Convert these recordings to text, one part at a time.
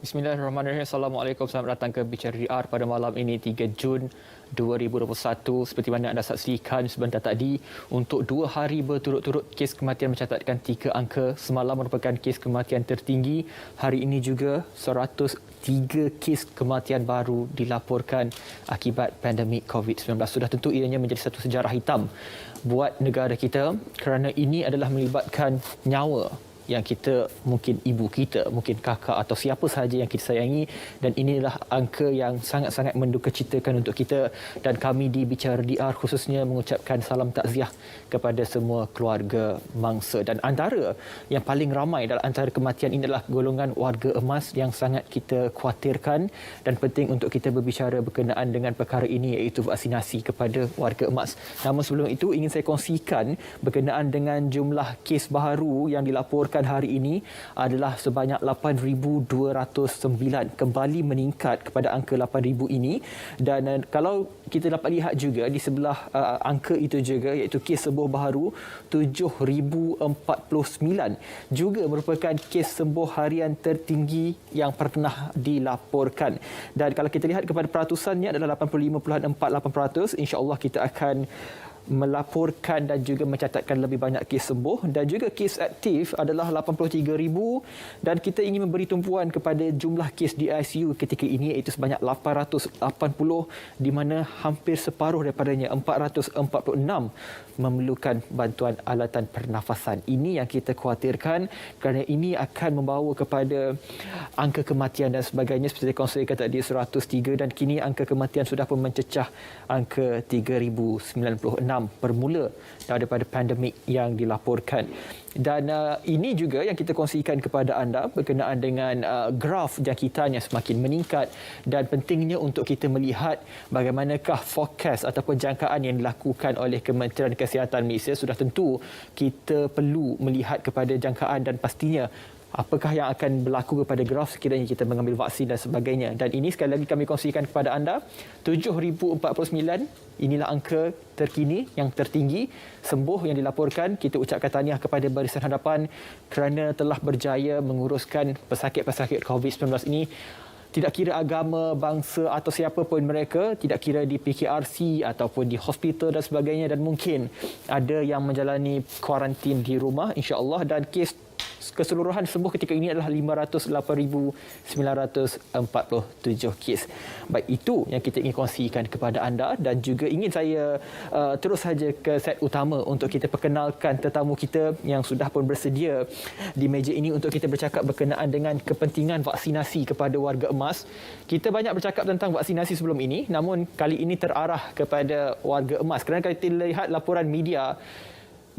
Bismillahirrahmanirrahim. Assalamualaikum. Selamat datang ke Bicara DR pada malam ini 3 Jun 2021. Seperti mana anda saksikan sebentar tadi, untuk 2 hari berturut-turut kes kematian mencatatkan 3 angka. Semalam merupakan kes kematian tertinggi. Hari ini juga 103 kes kematian baru dilaporkan akibat pandemik COVID-19. Sudah tentu ianya menjadi satu sejarah hitam buat negara kita kerana ini adalah melibatkan nyawa yang kita, mungkin ibu kita, mungkin kakak atau siapa sahaja yang kita sayangi, dan inilah angka yang sangat-sangat mendukacitakan untuk kita, dan kami di Bicara DR khususnya mengucapkan salam takziah kepada semua keluarga mangsa. Dan antara yang paling ramai dalam antara kematian ini adalah golongan warga emas yang sangat kita khawatirkan dan penting untuk kita berbicara berkenaan dengan perkara ini, iaitu vaksinasi kepada warga emas. Namun sebelum itu ingin saya kongsikan berkenaan dengan jumlah kes baru yang dilaporkan hari ini adalah sebanyak 8,209, kembali meningkat kepada angka 8,000 ini. Dan kalau kita dapat lihat juga di sebelah angka itu juga, iaitu kes sembuh baru 7,049, juga merupakan kes sembuh harian tertinggi yang pernah dilaporkan. Dan kalau kita lihat kepada peratusannya adalah 85.48%, insya-Allah kita akan melaporkan dan juga mencatatkan lebih banyak kes sembuh, dan juga kes aktif adalah 83,000, dan kita ingin memberi tumpuan kepada jumlah kes di ICU ketika ini, iaitu sebanyak 880, di mana hampir separuh daripadanya 446 memerlukan bantuan alatan pernafasan. Ini yang kita khawatirkan kerana ini akan membawa kepada angka kematian dan sebagainya, seperti kongsikan tadi 103, dan kini angka kematian sudah pun mencecah angka 3,096 bermula daripada pandemik yang dilaporkan. Dan ini juga yang kita kongsikan kepada anda berkenaan dengan graf jangkitan yang semakin meningkat, dan pentingnya untuk kita melihat bagaimanakah forecast ataupun jangkaan yang dilakukan oleh Kementerian Kesihatan Malaysia. Sudah tentu kita perlu melihat kepada jangkaan dan pastinya apakah yang akan berlaku kepada graf sekiranya kita mengambil vaksin dan sebagainya. Dan ini sekali lagi kami kongsikan kepada anda, 7,049, inilah angka terkini yang tertinggi sembuh yang dilaporkan. Kita ucapkan tahniah kepada Barisan Hadapan kerana telah berjaya menguruskan pesakit-pesakit COVID-19 ini. Tidak kira agama, bangsa atau siapa pun mereka, tidak kira di PKRC ataupun di hospital dan sebagainya, dan mungkin ada yang menjalani kuarantin di rumah, insya-Allah. Dan kes keseluruhan sembuh ketika ini adalah 508,947 kes. Baik, itu yang kita ingin kongsikan kepada anda, dan juga ingin saya terus saja ke set utama untuk kita perkenalkan tetamu kita yang sudah pun bersedia di meja ini untuk kita bercakap berkenaan dengan kepentingan vaksinasi kepada warga emas. Kita banyak bercakap tentang vaksinasi sebelum ini, namun kali ini terarah kepada warga emas kerana kalau kita lihat laporan media,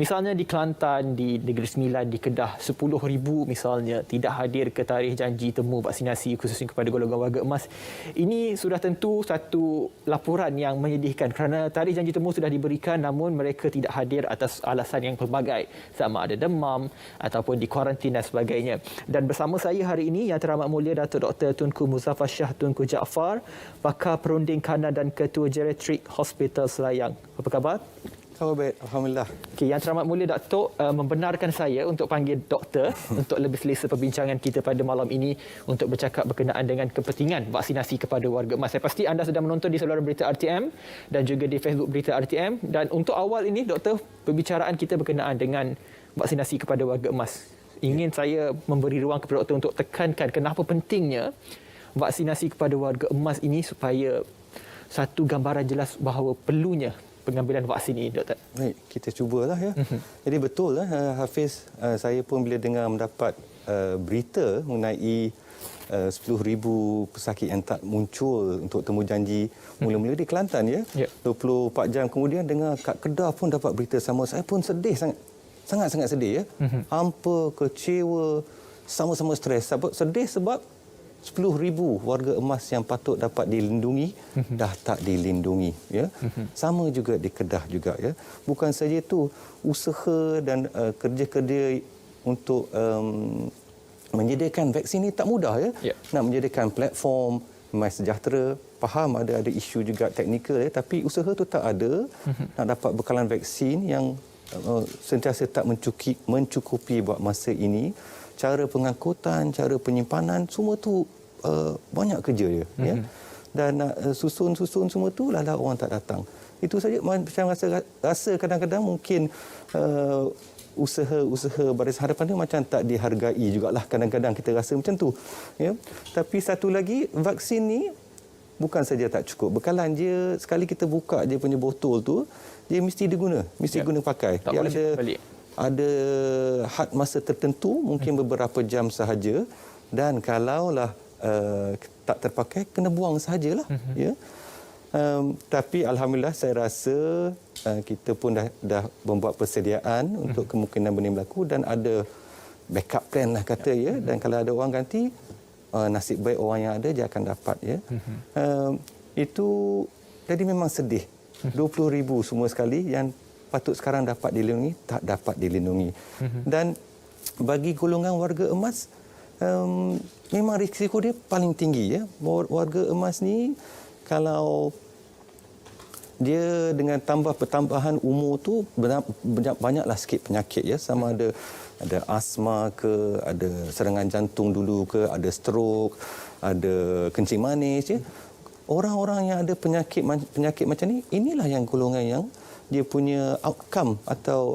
misalnya di Kelantan, di Negeri Sembilan, di Kedah, 10,000 misalnya tidak hadir ke tarikh janji temu vaksinasi khususnya kepada golongan warga emas. Ini sudah tentu satu laporan yang menyedihkan kerana tarikh janji temu sudah diberikan, namun mereka tidak hadir atas alasan yang pelbagai, sama ada demam ataupun di kuarantin dan sebagainya. Dan bersama saya hari ini Yang Teramat Mulia Datuk Dr. Tunku Muzaffar Shah Tunku Jaafar, pakar perunding kanan dan ketua geriatrik Hospital Selayang. Apa khabar? Khabar baik, alhamdulillah. Okey, Yang Teramat Mulia Datuk membenarkan saya untuk panggil doktor untuk lebih selesa perbincangan kita pada malam ini untuk bercakap berkenaan dengan kepentingan vaksinasi kepada warga emas. Saya pasti anda sedang menonton di saluran berita RTM dan juga di Facebook berita RTM. Dan untuk awal ini, doktor, perbicaraan kita berkenaan dengan vaksinasi kepada warga emas. Ingin saya memberi ruang kepada doktor untuk tekankan kenapa pentingnya vaksinasi kepada warga emas ini supaya satu gambaran jelas bahawa perlunya pengambilan vaksin ini, Doktor? Baik, kita cubalah ya. Jadi betul lah Hafiz, saya pun bila mendapat berita mengenai 10,000 pesakit yang tak muncul untuk temu janji mula-mula di Kelantan ya. 24 jam kemudian dengar kat Kedah pun dapat berita sama. Saya pun sedih sangat sedih ya. Hampa, kecewa, sama-sama stres. Sedih sebab 10,000 warga emas yang patut dapat dilindungi dah tak dilindungi ya. Sama juga di Kedah juga ya. Bukan saja itu, usaha dan kerja-kerja untuk menyediakan vaksin ini tak mudah ya. Nak menyediakan platform MySejahtera, faham ada isu juga teknikal ya, tapi usaha tu tak ada. Nak dapat bekalan vaksin yang sentiasa tak mencukupi buat masa ini. Cara pengangkutan, cara penyimpanan, semua tu banyak kerja dia. Ya. Dan susun semua tu lala orang tak datang. Itu saja macam rasa kadang-kadang mungkin usaha Barisan Harapan ni macam tak dihargai jugalah, kadang-kadang kita rasa macam tu. Ya. Tapi satu lagi, vaksin ni bukan saja tak cukup. Bekalan dia, sekali kita buka dia punya botol tu, dia mesti diguna, guna pakai. Tak dia boleh balik. Ada had masa tertentu, mungkin beberapa jam sahaja, dan kalaulah tak terpakai, kena buang sahajalah. Ya. Tapi alhamdulillah saya rasa kita pun dah membuat persediaan untuk kemungkinan benda berlaku, dan ada backup plan lah kata ya. Dan kalau ada orang ganti, nasib baik orang yang ada dia akan dapat ya. Itu jadi memang sedih. 20,000 semua sekali yang patut sekarang dapat dilindungi tak dapat dilindungi. Dan bagi golongan warga emas, memang risiko dia paling tinggi ya. Warga emas ni kalau dia dengan pertambahan umur tu banyaklah sikit penyakit ya, sama ada asma ke, ada serangan jantung dulu ke, ada stroke, ada kencing manis ya. Orang-orang yang ada penyakit macam ni, inilah yang golongan yang dia punya outcome atau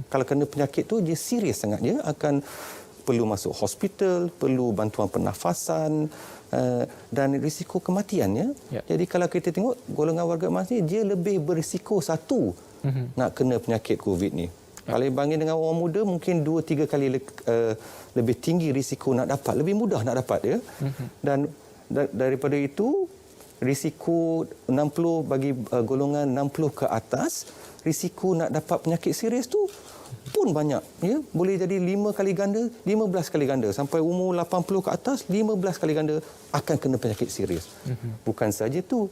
kalau kena penyakit tu dia serius sangat, dia akan perlu masuk hospital, perlu bantuan pernafasan dan risiko kematian ya. Jadi kalau kita tengok golongan warga emas ni, dia lebih berisiko satu nak kena penyakit COVID ni. Kalau banding dengan orang muda, mungkin 2-3 kali lebih tinggi risiko nak dapat, lebih mudah nak dapat ya. Dan daripada itu, risiko 60 bagi golongan 60 ke atas, risiko nak dapat penyakit serius tu pun banyak ya, boleh jadi 5 kali ganda, 15 kali ganda, sampai umur 80 ke atas 15 kali ganda akan kena penyakit serius. Bukan saja tu,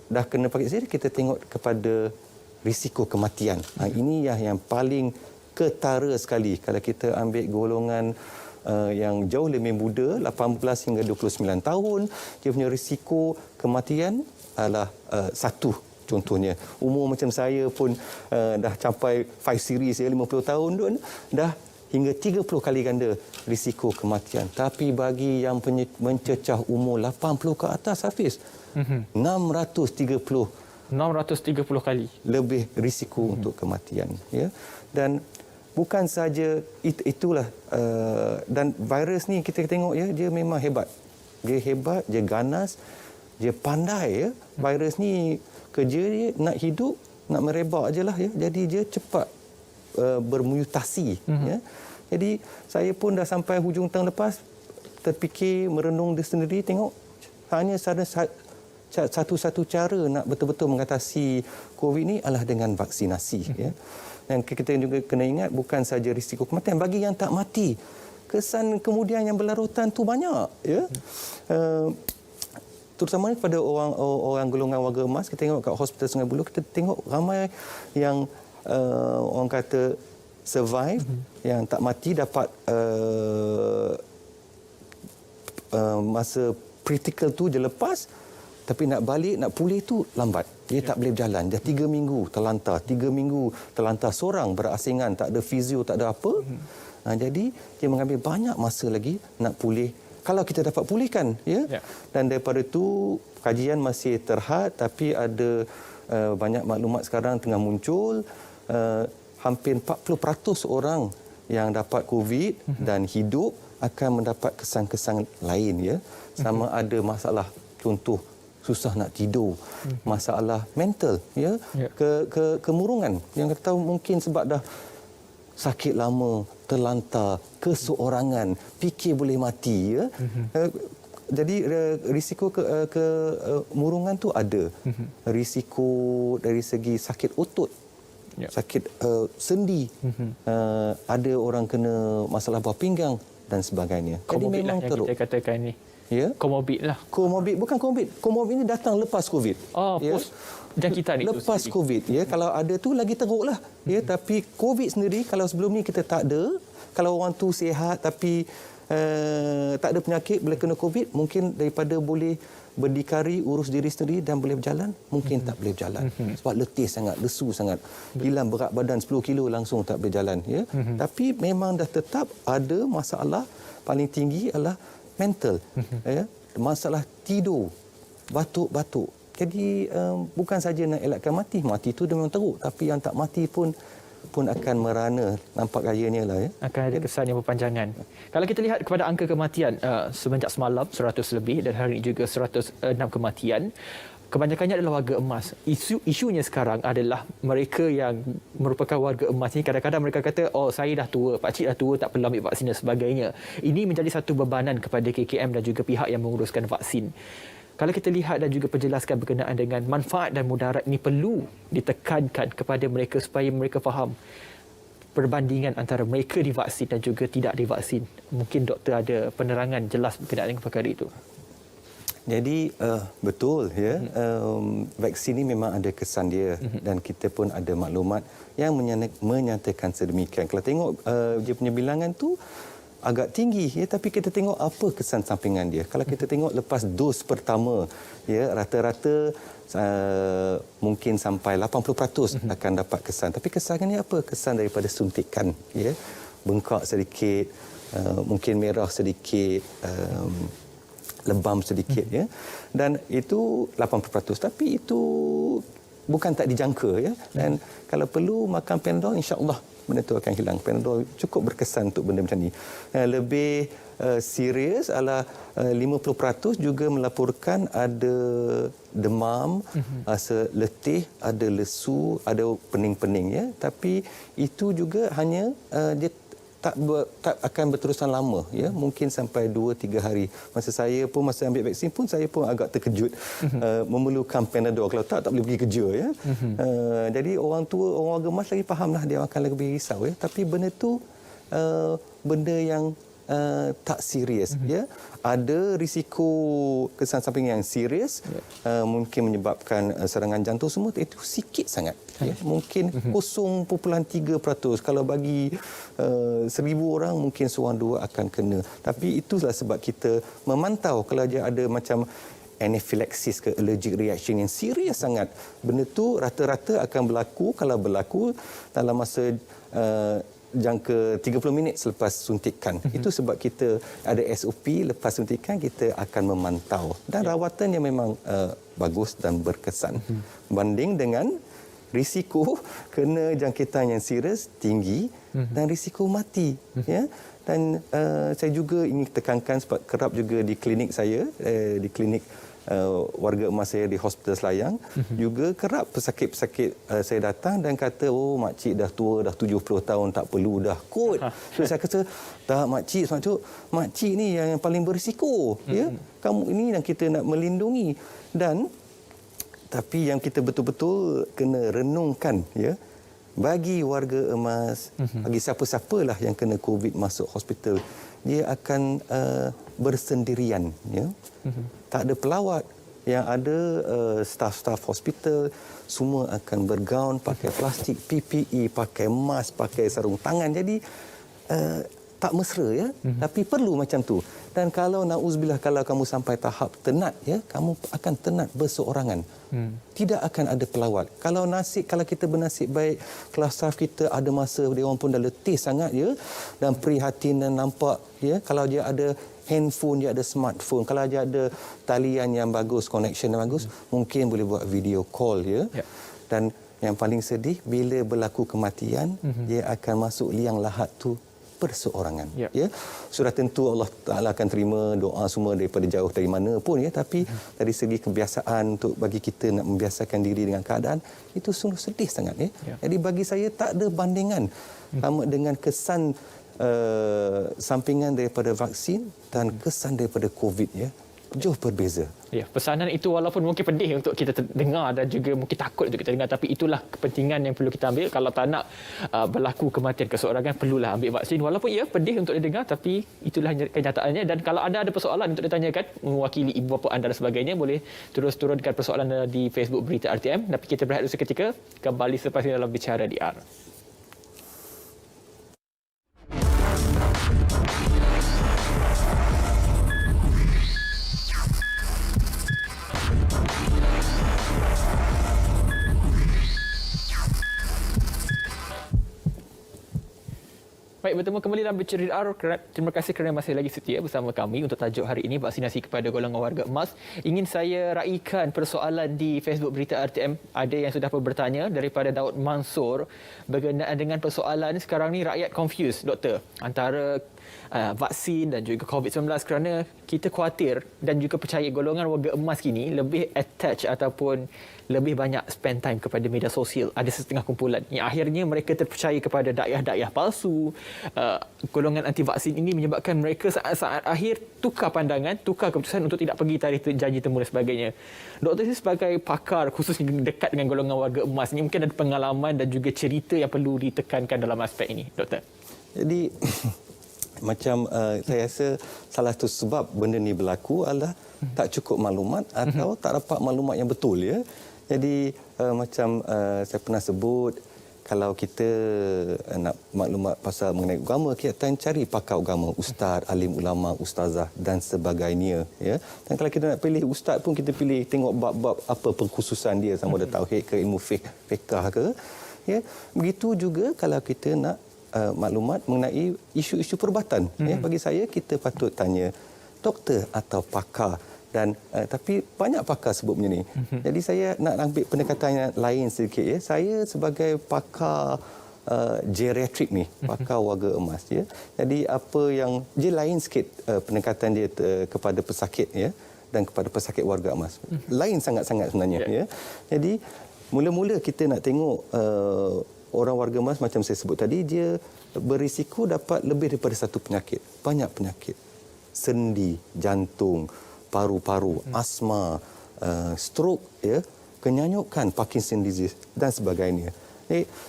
dah kena penyakit serius, kita tengok kepada risiko kematian. Ini yang paling ketara sekali kalau kita ambil golongan yang jauh lebih muda, 18 hingga 29 tahun, dia punya risiko kematian adalah 1. Contohnya, umur macam saya pun dah capai 5 series ya, 50 tahun tu, dah hingga 30 kali ganda risiko kematian. Tapi bagi yang mencecah umur 80 ke atas, Hafiz, 630 kali lebih risiko untuk kematian ya. Dan bukan saja itulah dan virus ni kita tengok ya, dia memang hebat. Dia hebat, dia ganas, dia pandai ya. Virus ni kerja dia nak hidup, nak merebak ajalah ya. Jadi dia cepat bermutasi ya. Jadi saya pun dah sampai hujung tahun lepas terfikir, merenung diri sendiri, tengok hanya satu-satu cara nak betul-betul mengatasi COVID ni adalah dengan vaksinasi ya. Dan kita juga kena ingat, bukan saja risiko kematian, bagi yang tak mati, kesan kemudian yang berlarutan tu banyak ya. Terutama pada orang golongan warga emas, kita tengok kat Hospital Sungai Buloh, kita tengok ramai yang orang kata survive, yang tak mati, dapat masa critical tu je lepas, tapi nak balik, nak pulih tu lambat. Dia tak boleh berjalan. Dia 3 minggu terlantar. 3 minggu terlantar seorang, berasingan, tak ada fizio, tak ada apa. Jadi, dia mengambil banyak masa lagi nak pulih. Kalau kita dapat pulihkan. Ya? Dan daripada itu, kajian masih terhad, tapi ada banyak maklumat sekarang tengah muncul. Hampir 40% orang yang dapat COVID dan hidup akan mendapat kesan-kesan lain. Ya? Sama ada masalah, contoh, susah nak tidur, masalah mental, ya, kemurungan yang kita tahu mungkin sebab dah sakit lama, terlantar, keseorangan, fikir boleh mati, ya. Jadi risiko kemurungan tu ada. Risiko dari segi sakit otot, sakit sendi, ada orang kena masalah buah pinggang dan sebagainya. Jadi Komorbid memang lah yang teruk. kita katakan ni. Ya. Komorbid lah. Komorbid bukan komorbid. Komorbid ini datang lepas COVID. Oh, post jangkitan itu lepas sendiri. COVID, ya. Kalau ada tu lagi teruklah. Ya, tapi COVID sendiri kalau sebelum ni kita tak ada, kalau orang tu sihat tapi tak ada penyakit boleh kena COVID, mungkin daripada boleh berdikari, urus diri sendiri dan boleh berjalan, mungkin tak boleh berjalan. Sebab letih sangat, lesu sangat. Hilang berat badan 10 kilo langsung tak boleh jalan, ya. Tapi memang dah tetap ada masalah paling tinggi adalah mental, ya. Masalah tidur, batuk-batuk. Jadi bukan saja nak elakkan mati. Mati itu memang teruk, tapi yang tak mati pun akan merana, nampak gayanya lah, ya. Akan ada kesan yang berpanjangan. Kalau kita lihat kepada angka kematian semenjak semalam 100 lebih dan hari ini juga 106 kematian, kebanyakannya adalah warga emas. Isunya sekarang adalah mereka yang merupakan warga emas ini kadang-kadang mereka kata, oh saya dah tua, pakcik dah tua, tak perlu ambil vaksin dan sebagainya. Ini menjadi satu bebanan kepada KKM dan juga pihak yang menguruskan vaksin. Kalau kita lihat dan juga penjelaskan berkenaan dengan manfaat dan mudarat ini perlu ditekankan kepada mereka supaya mereka faham perbandingan antara mereka divaksin dan juga tidak divaksin. Mungkin doktor ada penerangan jelas berkenaan dengan perkara itu. Jadi betul, ya, vaksin ini memang ada kesan dia dan kita pun ada maklumat yang menyatakan sedemikian. Kalau tengok dia punya bilangan tu agak tinggi, ya, tapi kita tengok apa kesan sampingan dia. Kalau kita tengok lepas dos pertama, ya, rata-rata mungkin sampai 80% akan dapat kesan. Tapi kesan ini apa? Kesan daripada suntikan, ya. Bengkak sedikit, mungkin merah sedikit, lebam sedikit, ya. Dan itu 80%, tapi itu bukan tak dijangka, ya. Dan kalau perlu makan Panadol, insya-Allah benda itu akan hilang. Panadol cukup berkesan untuk benda macam ni. Lebih serius adalah 50% juga melaporkan ada demam, rasa letih, ada lesu, ada pening-pening, ya. Tapi itu juga hanya dia tak akan berterusan lama, ya, mungkin sampai 2-3 hari. Masa ambil vaksin pun saya pun agak terkejut memerlukan Panadol, kalau tak boleh pergi kerja, ya. Jadi orang tua, orang gemas lagi fahamlah, dia akan lebih risau, ya. Tapi benda tu benda yang tak serius, ya. Ada risiko kesan samping yang serius, mungkin menyebabkan serangan jantung semua, itu sikit sangat, ya. Mungkin 0.3%. Kalau bagi 1,000 orang mungkin seorang dua akan kena. Tapi itulah sebab kita memantau kalau dia ada macam anaphylaxis ke allergic reaction yang serius sangat. Benda tu rata-rata akan berlaku, kalau berlaku dalam masa jangka 30 minit selepas suntikan. Itu sebab kita ada SOP lepas suntikan, kita akan memantau. Dan rawatannya memang bagus dan berkesan. Banding dengan risiko kena jangkitan yang serius tinggi dan risiko mati, ya. Dan saya juga ingin tekankan sebab kerap juga di klinik saya, di klinik warga emas saya di Hospital Selayang, juga kerap pesakit-pesakit saya datang dan kata, oh makcik dah tua, dah 70 tahun, tak perlu dah kod. So saya kata, tak makcik, makcik ni yang paling berisiko, ya. Kamu ini yang kita nak melindungi. Dan tapi yang kita betul-betul kena renungkan, ya, bagi warga emas, bagi siapa-siapalah yang kena COVID masuk hospital, dia akan bersendirian, ya. Tak ada pelawat, yang ada staf-staf hospital semua akan bergaun pakai plastik, PPE, pakai mask, pakai sarung tangan. Jadi tak mesra, ya. Tapi perlu macam tu. Dan kalau nauzubillah, kalau kamu sampai tahap tenat, ya, kamu akan tenat berseorangan. Tidak akan ada pelawat. Kalau kita bernasib baik, kalau staf kita ada masa dia orang pun dah letih sangat, ya, dan prihatin dan nampak, ya, kalau dia ada handphone, dia ada smartphone, kalau dia ada talian yang bagus, connection yang bagus, mungkin boleh buat video call, ya. Dan yang paling sedih, bila berlaku kematian, dia akan masuk liang lahat tu perseorangan. Ya. Ya, sudah tentu Allah Taala akan terima doa semua daripada jauh dari mana pun ya, tapi dari segi kebiasaan untuk bagi kita nak membiasakan diri dengan keadaan itu sungguh sedih sangat ya. Jadi bagi saya tak ada bandingan sama dengan kesan sampingan daripada vaksin dan kesan daripada COVID ya. Jauh berbeza. Ya, pesanan itu walaupun mungkin pedih untuk kita dengar dan juga mungkin takut untuk kita dengar, tapi itulah kepentingan yang perlu kita ambil. Kalau tak nak berlaku kematian keseorangan, perlulah ambil vaksin. Walaupun ia pedih untuk didengar, tapi itulah kenyataannya. Dan kalau anda ada persoalan untuk ditanyakan, mewakili ibu bapa anda dan sebagainya, boleh terus turunkan persoalan anda di Facebook Berita RTM. Tapi kita berehat dulu seketika, kembali selepas ini dalam Bicara DR. Baik, bertemu kembali dalam Bicara DR. Terima kasih kerana masih lagi setia bersama kami untuk tajuk hari ini, vaksinasi kepada golongan warga emas. Ingin saya raikan persoalan di Facebook Berita RTM. Ada yang sudah bertanya daripada Daud Mansur berkenaan dengan persoalan sekarang ni rakyat confused, doktor, antara vaksin dan juga COVID-19 kerana kita khawatir dan juga percaya golongan warga emas kini lebih attach ataupun lebih banyak spend time kepada media sosial. Ada setengah kumpulan yang akhirnya mereka terpercaya kepada dakwah-dakwah palsu. Golongan anti vaksin ini menyebabkan mereka saat-saat akhir tukar pandangan, tukar keputusan untuk tidak pergi tarikh janji temu dan sebagainya. Doktor, saya sebagai pakar khususnya dekat dengan golongan warga emas ini, mungkin ada pengalaman dan juga cerita yang perlu ditekankan dalam aspek ini, doktor. Jadi macam saya rasa salah satu sebab benda ni berlaku adalah tak cukup maklumat atau tak dapat maklumat yang betul ya. Jadi macam saya pernah sebut, kalau kita nak maklumat pasal mengenai agama, kita akan cari pakar agama, ustaz, alim ulama, ustazah dan sebagainya ya. Dan kalau kita nak pilih ustaz pun kita pilih tengok bab-bab apa pengkhususan dia, sama ada tauhid ke ilmu fiqh ke ya. Begitu juga kalau kita nak maklumat mengenai isu-isu perubatan ya, bagi saya kita patut tanya doktor atau pakar. Dan tapi banyak pakar sebut macam ni. Jadi saya nak ambil pendekatan yang lain sedikit ya. Saya sebagai pakar geriatrik ni, pakar warga emas ya. Jadi apa yang dia lain sikit pendekatan dia kepada pesakit ya dan kepada pesakit warga emas. Lain sangat-sangat sebenarnya ya. Jadi mula-mula kita nak tengok orang warga emas macam saya sebut tadi, dia berisiko dapat lebih daripada satu penyakit. Banyak penyakit. Sendi, jantung, paru-paru, asma, stroke, ya, kenyanyukan, Parkinson disease dan sebagainya.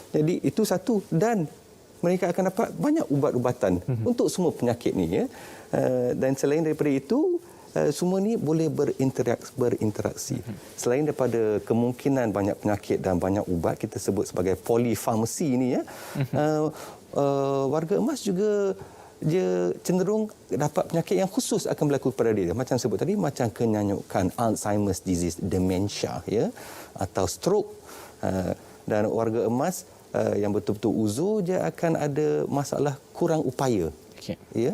Jadi itu satu, dan mereka akan dapat banyak ubat-ubatan untuk semua penyakit ni ya. Dan selain daripada itu, semua ni boleh berinteraksi. Selain daripada kemungkinan banyak penyakit dan banyak ubat, kita sebut sebagai polypharmacy ni ya. Warga emas juga dia cenderung dapat penyakit yang khusus akan berlaku kepada dia. Macam sebut tadi, macam kenyanyukan, Alzheimer's disease, dementia ya, atau stroke. Dan warga emas yang betul-betul uzur, dia akan ada masalah kurang upaya. Ya.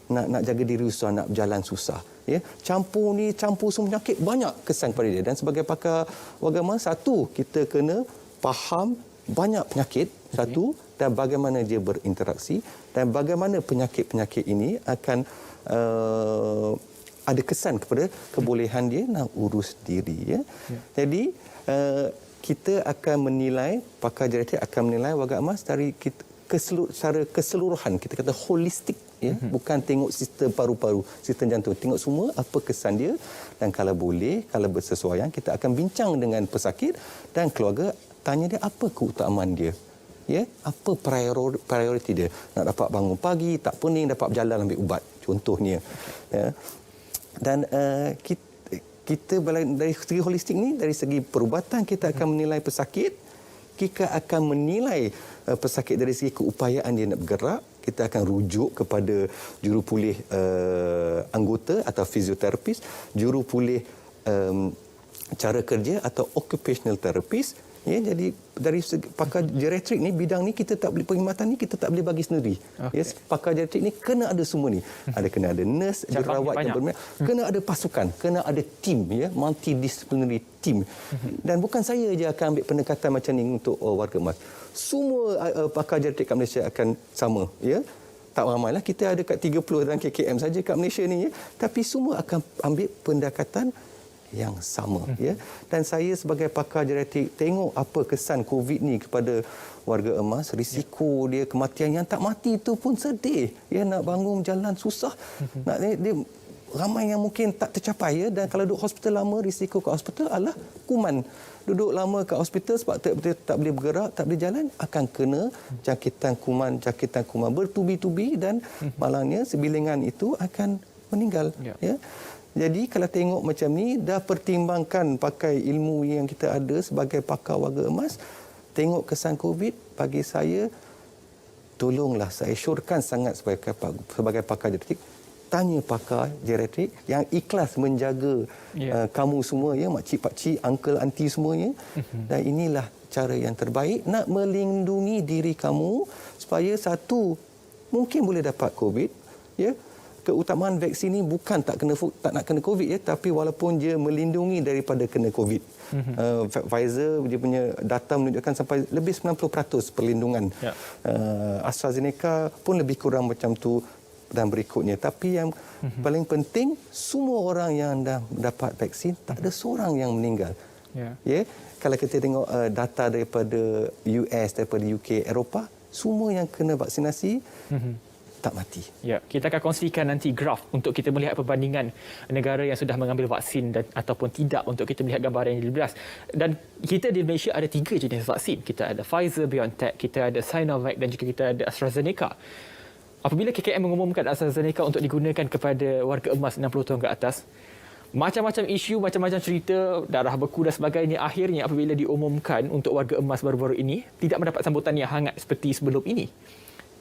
Nak jaga diri susah, nak berjalan susah. Ya, campur semua penyakit, banyak kesan pada dia. Dan sebagai pakar warga emas, satu, kita kena faham banyak penyakit, satu, dan bagaimana dia berinteraksi, dan bagaimana penyakit-penyakit ini akan ada kesan kepada kebolehan dia nak urus diri. Ya. Jadi kita akan menilai, pakar geriatrik akan menilai warga emas dari secara keseluruhan, kita kata holistik ya, bukan tengok sistem paru-paru, sistem jantung, tengok semua apa kesan dia, dan kalau boleh, kalau bersesuaian, kita akan bincang dengan pesakit dan keluarga, tanya dia apa keutamaan dia. Ya, apa prioriti dia? Nak dapat bangun pagi, tak pening, dapat berjalan ambil ubat, contohnya. Ya. Dan kita dari segi holistik ni, dari segi perubatan kita akan menilai pesakit, kita akan menilai pesakit dari segi keupayaan dia nak bergerak, kita akan rujuk kepada jurupulih anggota atau fizioterapis, jurupulih cara kerja atau occupational therapist. Ya, jadi dari segi pakar geriatrik ni, bidang ni kita tak boleh, perkhidmatan ni kita tak boleh bagi sendiri. Okay. Ya, pakar geriatrik ni kena ada semua ni. Kena ada nurse, jururawat yang berminat, kena ada pasukan, kena ada tim ya, multidisciplinary team. Dan bukan saya je akan ambil pendekatan macam ni untuk warga emas. Semua pakar geriatrik kat Malaysia akan sama ya. tak ramailah, kita ada kat 30 dalam KKM saja kat Malaysia ni, ya. Tapi semua akan ambil pendekatan yang sama, ya. Dan saya sebagai pakar genetik tengok apa kesan COVID ni kepada warga emas, risiko dia kematian yang tak mati itu pun sedih, ya. Nak bangun jalan susah, nak dia ramai yang mungkin tak tercapai, ya. Dan kalau duduk hospital lama, risiko kat hospital adalah kuman. Duduk lama kat hospital sebab tak boleh bergerak, tak boleh jalan, akan kena jangkitan kuman bertubi-tubi dan malangnya sebilangan itu akan meninggal, ya. Jadi kalau tengok macam ni, dah pertimbangkan pakai ilmu yang kita ada sebagai pakar warga emas, tengok kesan COVID, bagi saya, tolonglah, saya syorkan sangat sebagai pakar genetik, tanya pakar genetik yang ikhlas menjaga kamu semua, ya, makcik, pakcik, uncle, aunty semuanya. Dan inilah cara yang terbaik nak melindungi diri kamu supaya satu, mungkin boleh dapat COVID, ya. Keutamaan vaksin ni bukan tak nak kena COVID, ya, tapi walaupun dia melindungi daripada kena COVID. Pfizer dia punya data menunjukkan sampai lebih 90% perlindungan. AstraZeneca pun lebih kurang macam tu dan berikutnya. Tapi yang paling penting, semua orang yang dah dapat vaksin, tak ada seorang yang meninggal. Ya, kalau kita tengok data daripada US, daripada UK, Eropah, semua yang kena vaksinasi tak mati. Ya, kita akan kongsikan nanti graf untuk kita melihat perbandingan negara yang sudah mengambil vaksin dan ataupun tidak untuk kita melihat gambaran yang lebih jelas. Dan kita di Malaysia ada 3 jenis vaksin. Kita ada Pfizer, BioNTech, kita ada Sinovac dan juga kita ada AstraZeneca. Apabila KKM mengumumkan AstraZeneca untuk digunakan kepada warga emas 60 tahun ke atas, macam-macam isu, macam-macam cerita, darah beku dan sebagainya, akhirnya apabila diumumkan untuk warga emas baru-baru ini, tidak mendapat sambutan yang hangat seperti sebelum ini.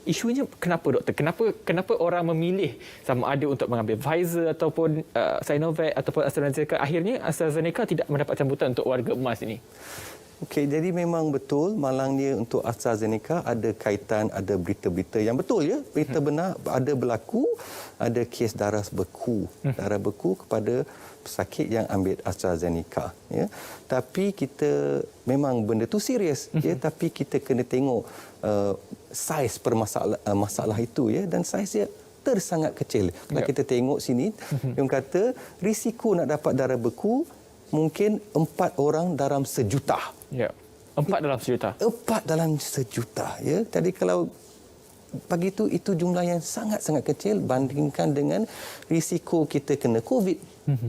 Isunya kenapa, doktor? Kenapa orang memilih sama ada untuk mengambil Pfizer ataupun Sinovac ataupun AstraZeneca? Akhirnya AstraZeneca tidak mendapat sambutan untuk warga emas ini. Okey, jadi memang betul malangnya untuk AstraZeneca ada kaitan, ada berita-berita yang betul, ya. Berita benar, ada berlaku, ada kes darah beku kepada pesakit yang ambil AstraZeneca, ya. Tapi kita memang benda tu serius, ya, tapi kita kena tengok saiz masalah itu, ya, dan saiz dia sangat kecil. Kalau kita tengok sini, yang kata risiko nak dapat darah beku mungkin 4 orang dalam sejuta. Ya. 4 dalam sejuta. 4 dalam sejuta, ya. Jadi kalau bagi itu jumlah yang sangat-sangat kecil bandingkan dengan risiko kita kena COVID.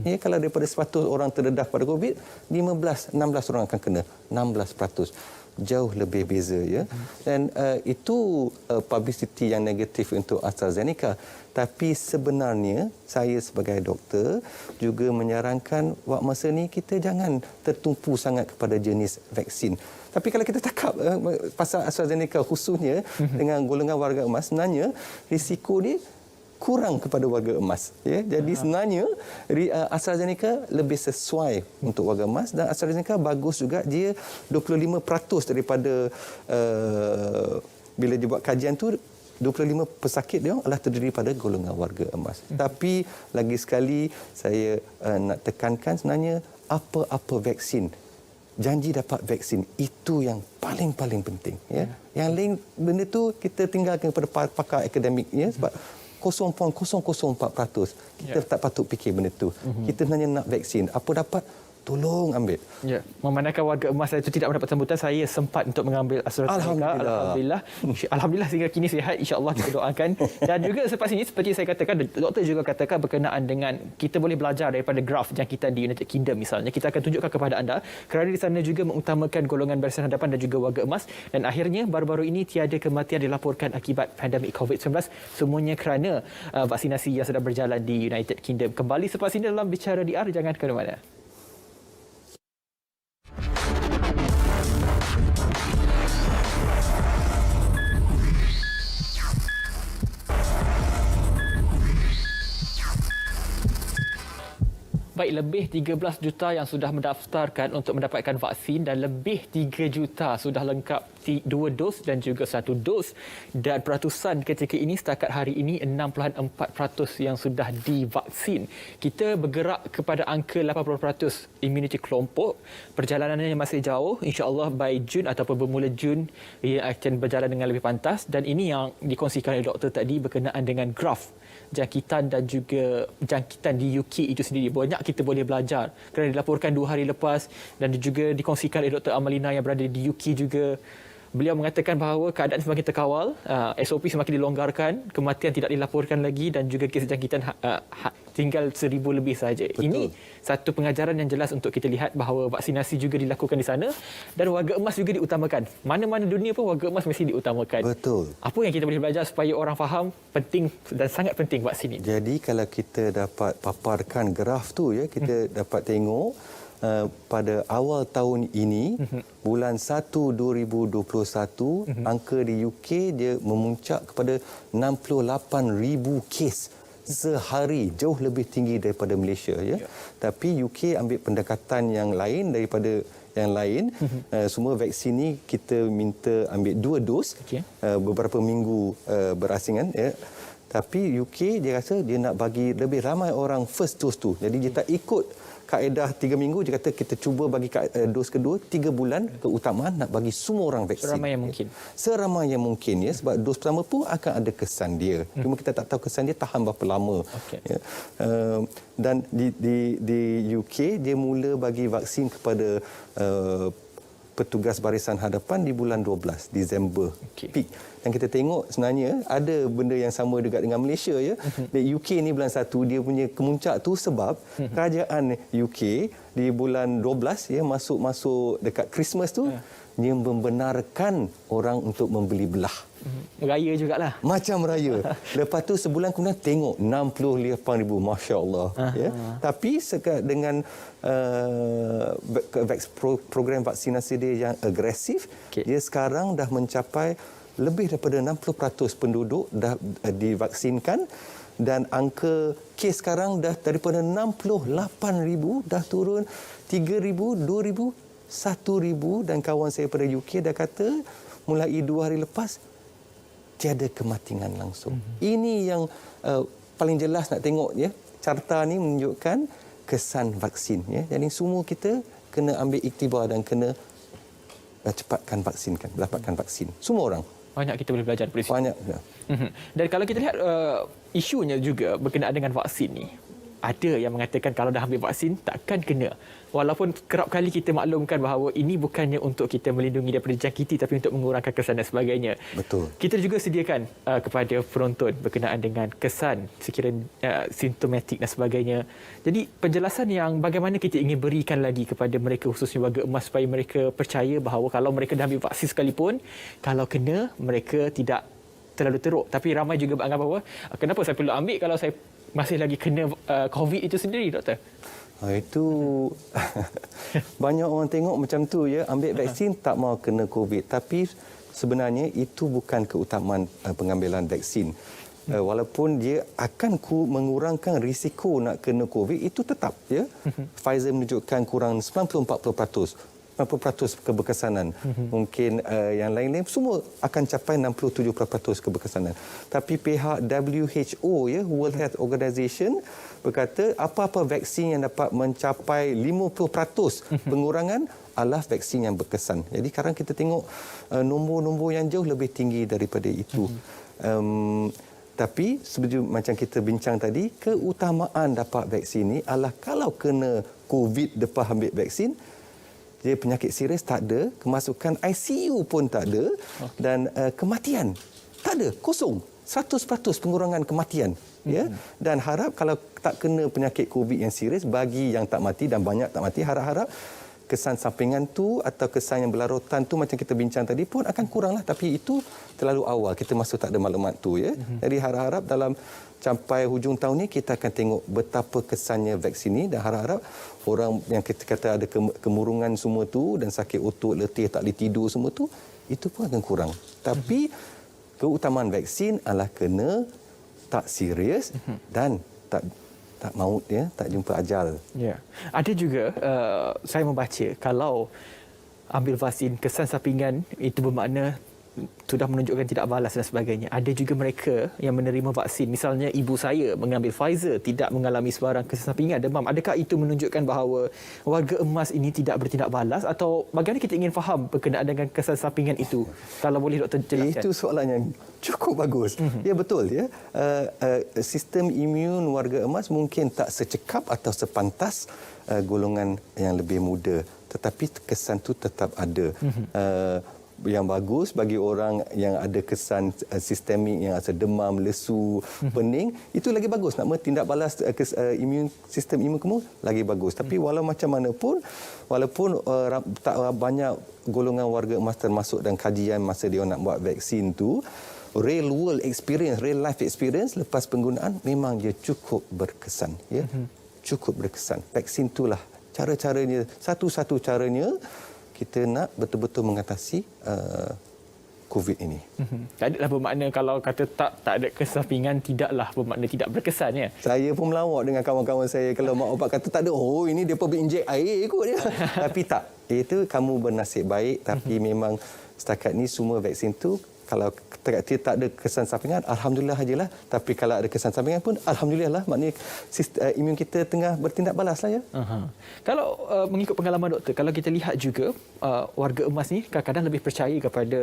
Ya, kalau daripada 100 orang terdedah pada COVID, 16 orang akan kena, 16%. Jauh lebih beza, ya. Dan itu publicity yang negatif untuk AstraZeneca. Tapi sebenarnya saya sebagai doktor juga menyarankan waktu masa ni kita jangan tertumpu sangat kepada jenis vaksin. Tapi kalau kita cakap pasal AstraZeneca khususnya dengan golongan warga emas, sebenarnya risiko dia kurang kepada warga emas, ya. Jadi sebenarnya AstraZeneca lebih sesuai untuk warga emas dan AstraZeneca bagus juga, dia 25% daripada bila dia buat kajian tu 25 pesakit dia adalah terdiri pada golongan warga emas. Tapi lagi sekali saya nak tekankan sebenarnya apa-apa vaksin, janji dapat vaksin itu yang paling penting, ya. Yang lain benda tu kita tinggalkan kepada pakar akademik, ya, sebab 0.004%. Kita tak patut fikir benda tu. Kita sebenarnya nak vaksin. Apa dapat, tolong ambil. Ya. Memandangkan warga emas itu tidak mendapat sambutan, saya sempat untuk mengambil AstraZeneca. Alhamdulillah sehingga kini sihat, insya-Allah kita doakan. Dan juga selepas ini seperti saya katakan, doktor juga katakan berkenaan dengan kita boleh belajar daripada graf jangkitan di United Kingdom misalnya. Kita akan tunjukkan kepada anda kerana di sana juga mengutamakan golongan barisan hadapan dan juga warga emas, dan akhirnya baru-baru ini tiada kematian dilaporkan akibat pandemik COVID-19, semuanya kerana vaksinasi yang sedang berjalan di United Kingdom. Kembali selepas ini dalam Bicara DR, jangan ke mana-mana. Baik, lebih 13 juta yang sudah mendaftarkan untuk mendapatkan vaksin dan lebih 3 juta sudah lengkap 2 dos dan juga 1 dos. Dan peratusan ketika ini setakat hari ini 6.4% yang sudah divaksin. Kita bergerak kepada angka 80% imuniti kelompok. Perjalanannya masih jauh. InsyaAllah by Jun ataupun bermula Jun ia akan berjalan dengan lebih pantas. Dan ini yang dikongsikan oleh doktor tadi berkenaan dengan graf jangkitan dan juga jangkitan di UK itu sendiri. Banyak kita boleh belajar kerana dilaporkan 2 hari lepas dan juga dikongsikan oleh Dr. Amalina yang berada di UK juga. Beliau mengatakan bahawa keadaan semakin terkawal, SOP semakin dilonggarkan, kematian tidak dilaporkan lagi dan juga kes jangkitan tinggal 1,000 lebih saja. Ini satu pengajaran yang jelas untuk kita lihat bahawa vaksinasi juga dilakukan di sana dan warga emas juga diutamakan. Mana-mana dunia pun warga emas mesti diutamakan. Betul. Apa yang kita boleh belajar supaya orang faham penting dan sangat penting vaksin ini? Jadi kalau kita dapat paparkan graf tu ya, kita dapat tengok pada awal tahun ini, bulan 1 2021, angka di UK dia memuncak kepada 68,000 kes sehari, jauh lebih tinggi daripada Malaysia ya. Tapi UK ambil pendekatan yang lain daripada yang lain. Semua vaksin ni kita minta ambil 2 dos, beberapa minggu berasingan ya. Tapi UK dia rasa dia nak bagi lebih ramai orang first dose tu. Jadi dia tak ikut kaedah 3 minggu, dia kata kita cuba bagi dos kedua 3 bulan, keutamaan nak bagi semua orang vaksin. Seramai yang mungkin. Seramai yang mungkin ya, sebab dos pertama pun akan ada kesan dia. Cuma kita tak tahu kesan dia tahan berapa lama. Ya. Dan di UK dia mula bagi vaksin kepada petugas barisan hadapan di bulan 12 Disember. Peak. Dan kita tengok sebenarnya ada benda yang sama juga dengan Malaysia ya. Di UK ni bulan 1 dia punya kemuncak tu sebab kerajaan UK di bulan 12 ya, masuk dekat Christmas tu dia membenarkan orang untuk membeli belah. Raya jugalah. Macam raya. Lepas tu sebulan kemudian tengok 68,000, masya-Allah ya. Tapi dengan program vaksinasi dia yang agresif, dia sekarang dah mencapai lebih daripada 60% penduduk dah divaksinkan dan angka kes sekarang dah daripada 68,000 dah turun 3,000, 2,000, 1,000 dan kawan saya pada UK dah kata mulai 2 hari lepas tiada kematian langsung. Ini yang paling jelas nak tengok ya. Carta ni menunjukkan kesan vaksin ya. Jadi semua kita kena ambil iktibar dan kena cepatkan vaksinkan, dapatkan vaksin. Semua orang. Banyak kita boleh belajar daripada situ. Banyak. Ya. Dan kalau kita lihat isunya juga berkenaan dengan vaksin ni. Ada yang mengatakan kalau dah ambil vaksin takkan kena. Walaupun kerap kali kita maklumkan bahawa ini bukannya untuk kita melindungi daripada jangkiti tapi untuk mengurangkan kesan dan sebagainya. Betul. Kita juga sediakan kepada penonton berkenaan dengan kesan sekiranya simptomatik dan sebagainya. Jadi penjelasan yang bagaimana kita ingin berikan lagi kepada mereka khususnya warga emas supaya mereka percaya bahawa kalau mereka dah ambil vaksin sekalipun, kalau kena mereka tidak terlalu teruk. Tapi ramai juga beranggap bahawa kenapa saya perlu ambil kalau saya masih lagi kena COVID itu sendiri, doktor? Itu banyak orang tengok macam tu ya, ambil vaksin tak mau kena COVID. Tapi sebenarnya itu bukan keutamaan pengambilan vaksin. Walaupun dia akan mengurangkan risiko nak kena COVID, itu tetap ya. Pfizer menunjukkan kurang 90-40%. 90% keberkesanan. Mungkin yang lain-lain semua akan capai 67% keberkesanan. Tapi pihak WHO ya, World Health Organization berkata apa-apa vaksin yang dapat mencapai 50% pengurangan adalah vaksin yang berkesan. Jadi sekarang kita tengok nombor-nombor yang jauh lebih tinggi daripada itu. Tapi seperti macam kita bincang tadi, keutamaan dapat vaksin ini adalah kalau kena COVID lepas ambil vaksin, dia penyakit serius tak ada, kemasukan ICU pun tak ada dan kematian tak ada, kosong. 100% pengurangan kematian ya. Dan harap kalau tak kena penyakit COVID yang serius, bagi yang tak mati dan banyak tak mati, harap-harap kesan sampingan tu atau kesan yang berlarutan tu macam kita bincang tadi pun akan kuranglah, tapi itu terlalu awal, kita masuk tak ada maklumat tu ya. Jadi harap-harap dalam sampai hujung tahun ni kita akan tengok betapa kesannya vaksin ni dan harap-harap orang yang kita kata ada kemurungan semua tu dan sakit otot, letih, tak boleh tidur semua tu, itu pun akan kurang. Tapi keutamaan vaksin adalah kena tak serius dan tak tak maut ya, tak jumpa ajal. Ya. Ada juga saya membaca kalau ambil vaksin kesan sampingan itu bermakna sudah menunjukkan tidak balas dan sebagainya. Ada juga mereka yang menerima vaksin. Misalnya ibu saya mengambil Pfizer tidak mengalami sebarang kesan sampingan demam. Adakah itu menunjukkan bahawa warga emas ini tidak bertindak balas atau bagaimana kita ingin faham berkenaan dengan kesan sampingan itu? Kalau boleh doktor jelaskan. Itu soalan yang cukup bagus. Ya betul ya. Sistem imun warga emas mungkin tak secekap atau sepantas golongan yang lebih muda, tetapi kesan tu tetap ada. Yang bagus bagi orang yang ada kesan sistemik yang rasa demam, lesu, pening, itu lagi bagus. Nak tindak balas sistem imun kamu lagi bagus. Tapi walau macam mana pun, walaupun tak banyak golongan warga emas termasuk dalam kajian masa dia nak buat vaksin tu, real world experience, real life experience lepas penggunaan memang dia cukup berkesan, ya. Cukup berkesan. Vaksin itulah cara-caranya, satu-satu caranya kita nak betul-betul mengatasi COVID ini. Tak adalah bermakna kalau kata tak ada kesampingan tidaklah bermakna tidak berkesan ya. Saya pun melawak dengan kawan-kawan saya kalau mak bapak kata tak ada, oh ini dia pergi injek air ikut dia. Tapi tak. Itu kamu bernasib baik, tapi memang setakat ni semua vaksin tu kalau tak ada kesan sampingan, alhamdulillah ajalah. Tapi kalau ada kesan sampingan pun alhamdulillah lah, maknanya imun kita tengah bertindak balas lah ya. Kalau mengikut pengalaman doktor, kalau kita lihat juga warga emas ni kadang-kadang lebih percaya kepada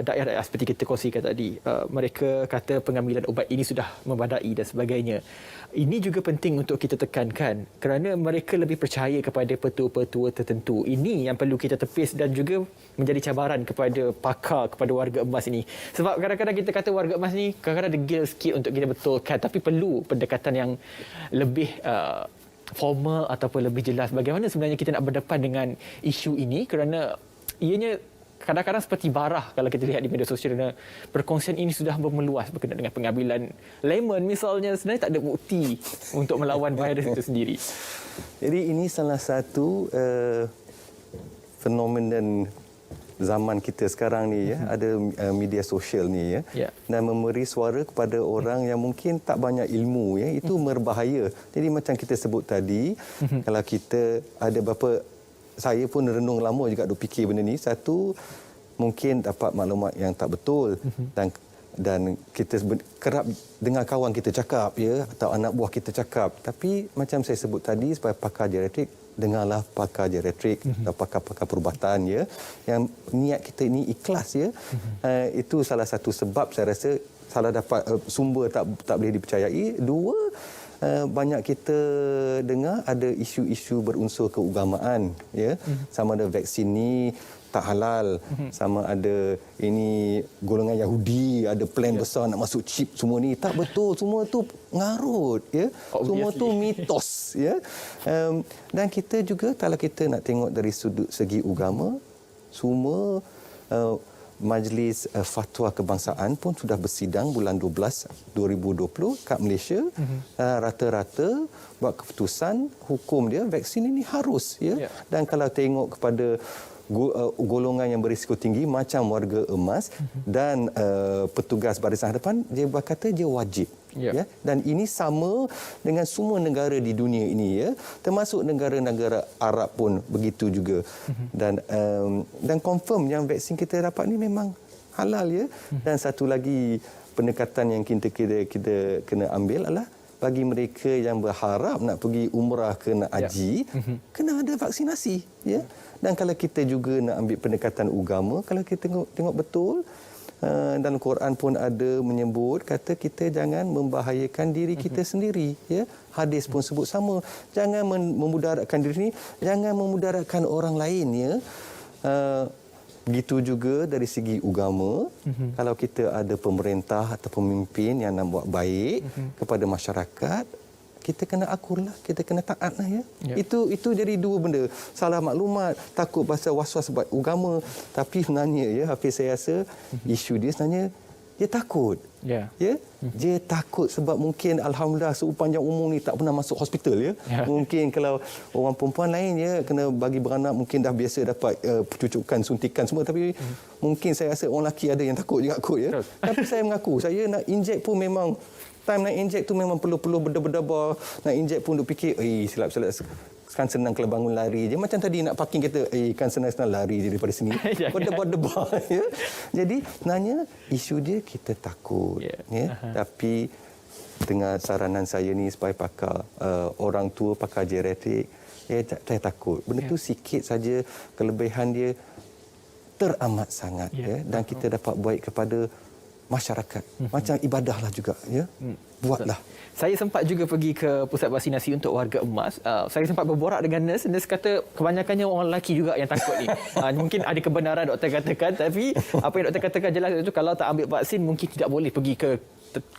daerah-daerah seperti kita kongsikan tadi. Mereka kata pengambilan ubat ini sudah membadai dan sebagainya. Ini juga penting untuk kita tekankan kerana mereka lebih percaya kepada petua-petua tertentu. Ini yang perlu kita tepis dan juga menjadi cabaran kepada pakar, kepada warga emas ini. Sebab kadang-kadang kita kata warga emas ni kadang-kadang degil sikit untuk kita betulkan, tapi perlu pendekatan yang lebih formal ataupun lebih jelas. Bagaimana sebenarnya kita nak berdepan dengan isu ini kerana ianya kadang-kadang seperti barah kalau kita lihat di media sosial, kerana perkongsian ini sudah meluas berkenaan dengan pengambilan lemon misalnya, sebenarnya tak ada bukti untuk melawan virus itu sendiri. Jadi ini salah satu fenomenon zaman kita sekarang ni ya, ada media sosial ni ya, dan memberi suara kepada orang yang mungkin tak banyak ilmu ya, itu berbahaya. Jadi macam kita sebut tadi, kalau kita ada berapa, saya pun renung lama juga duk fikir benda ni. Satu, mungkin dapat maklumat yang tak betul dan kita kerap dengar kawan kita cakap ya, atau anak buah kita cakap. Tapi macam saya sebut tadi, sebagai pakar geriatrik, dengarlah pakar geriatrik atau pakar-pakar perubatan ya, yang niat kita ini ikhlas ya. Itu salah satu sebab saya rasa salah dapat sumber tak boleh dipercayai. Dua, banyak kita dengar ada isu-isu berunsur keagamaan ya, sama ada vaksin ni tak halal, sama ada ini golongan Yahudi ada plan besar nak masuk chip, semua ni tak betul, semua tu ngarut ya, semua tu mitos ya. Dan kita juga kalau kita nak tengok dari sudut segi agama, semua Majlis Fatwa Kebangsaan pun sudah bersidang bulan 12 2020 kat Malaysia. Rata-rata buat keputusan hukum dia vaksin ini harus ya. Dan kalau tengok kepada golongan yang berisiko tinggi macam warga emas dan petugas barisan hadapan, dia berkata dia wajib. Ya. Dan ini sama dengan semua negara di dunia ini ya, termasuk negara-negara Arab pun begitu juga. Dan confirm yang vaksin kita dapat ni memang halal ya. Dan satu lagi pendekatan yang kita kena ambil adalah bagi mereka yang berharap nak pergi umrah ke nak haji, kena ada vaksinasi ya. Dan kalau kita juga nak ambil pendekatan agama, kalau kita tengok betul, dan Quran pun ada menyebut, kata kita jangan membahayakan diri kita sendiri ya. Hadis pun sebut sama, jangan memudaratkan diri ni, jangan memudaratkan orang lain ya. Begitu juga dari segi agama, kalau kita ada pemerintah atau pemimpin yang nak buat baik kepada masyarakat, kita kena akurlah, kita kena taatlah ya. Itu jadi dua benda. Salah maklumat, takut pasal was-was sebab agama, tapi sebenarnya ya, Hafiz, saya rasa isu dia sebenarnya dia takut. Ya. Dia takut sebab mungkin alhamdulillah sepanjang umur ni tak pernah masuk hospital ya. Mungkin kalau orang perempuan lain ya, kena bagi beranak mungkin dah biasa dapat cucukan, suntikan semua, tapi mungkin saya rasa orang lelaki ada yang takut juga kot ya. Tapi saya mengaku, saya nak injek pun memang time nak inject tu memang perlu berdebar. Nak inject pun duk fikir, silap-silap. Kan senang kalau bangun lari je. Macam tadi nak parking kereta, kan senang-senang lari je daripada sini. Berdebar-debar. Ya. Jadi sebenarnya isu dia kita takut. Ya. Tapi dengan saranan saya ni supaya pakar orang tua, pakar geriatrik, saya takut. Benda tu sikit saja, kelebihan dia teramat sangat. Ya. Dan kita dapat buat kepada masyarakat. Macam ibadahlah juga. Ya. Buatlah. Saya sempat juga pergi ke pusat vaksinasi untuk warga emas. Saya sempat berborak dengan nurse. Nurse kata kebanyakannya orang lelaki juga yang takut ni. Mungkin ada kebenaran doktor katakan, tapi apa yang doktor katakan jelas itu kalau tak ambil vaksin mungkin tidak boleh pergi ke